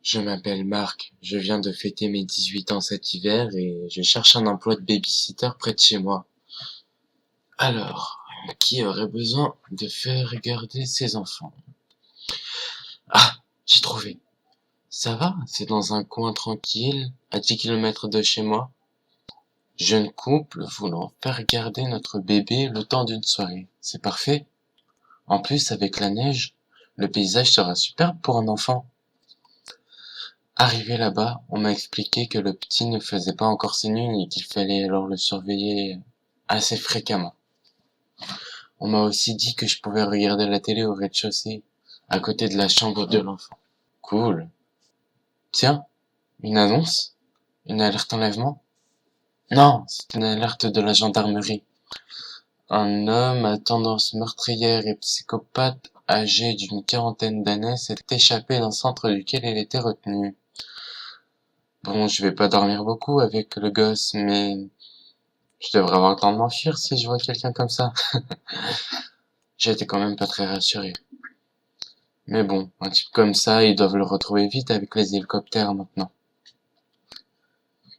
Je m'appelle Marc, je viens de fêter mes 18 ans cet hiver et je cherche un emploi de baby-sitter près de chez moi. Alors, qui aurait besoin de faire garder ses enfants? Ah, j'ai trouvé. Ça va, c'est dans un coin tranquille, à 10 kilomètres de chez moi. Jeune couple voulant faire garder notre bébé le temps d'une soirée. C'est parfait. En plus, avec la neige, le paysage sera superbe pour un enfant. Arrivé là-bas, on m'a expliqué que le petit ne faisait pas encore ses nuits et qu'il fallait alors le surveiller assez fréquemment. On m'a aussi dit que je pouvais regarder la télé au rez-de-chaussée, à côté de la chambre de l'enfant. Cool. Tiens, une annonce? Une alerte enlèvement? Non, c'est une alerte de la gendarmerie. Un homme à tendance meurtrière et psychopathe, âgé d'une quarantaine d'années, s'est échappé d'un centre duquel il était retenu. Bon, je vais pas dormir beaucoup avec le gosse, mais je devrais avoir le temps de m'enfuir si je vois quelqu'un comme ça. J'étais quand même pas très rassuré. Mais bon, un type comme ça, ils doivent le retrouver vite avec les hélicoptères maintenant.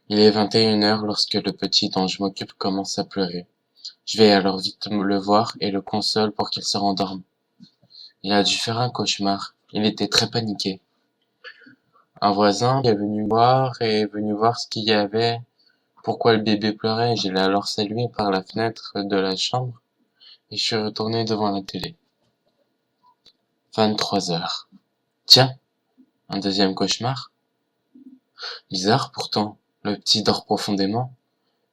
Il est 21h lorsque le petit dont je m'occupe commence à pleurer. Je vais alors vite le voir et le console pour qu'il se rendorme. Il a dû faire un cauchemar. Il était très paniqué. Un voisin est venu voir et est venu voir ce qu'il y avait, pourquoi le bébé pleurait. Je l'ai alors salué par la fenêtre de la chambre et je suis retourné devant la télé. 23h. Tiens, un deuxième cauchemar? Bizarre pourtant, le petit dort profondément.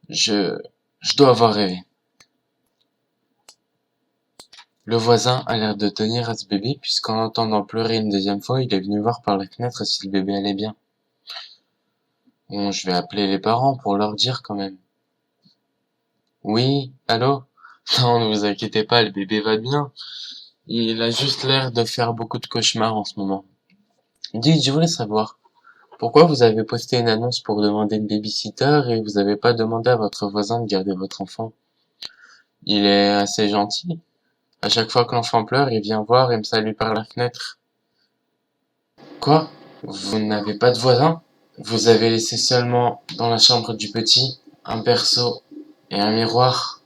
Je... je dois avoir rêvé. Le voisin a l'air de tenir à ce bébé puisqu'en l'entendant pleurer une deuxième fois, il est venu voir par la fenêtre si le bébé allait bien. Bon, je vais appeler les parents pour leur dire quand même. Oui, allô? Non, ne vous inquiétez pas, le bébé va bien. Il a juste l'air de faire beaucoup de cauchemars en ce moment. Dites, je voulais savoir, pourquoi vous avez posté une annonce pour demander une baby-sitter et vous avez pas demandé à votre voisin de garder votre enfant? Il est assez gentil. À chaque fois que l'enfant pleure, il vient voir et me salue par la fenêtre. Quoi? Vous n'avez pas de voisin? Vous avez laissé seulement dans la chambre du petit un berceau et un miroir?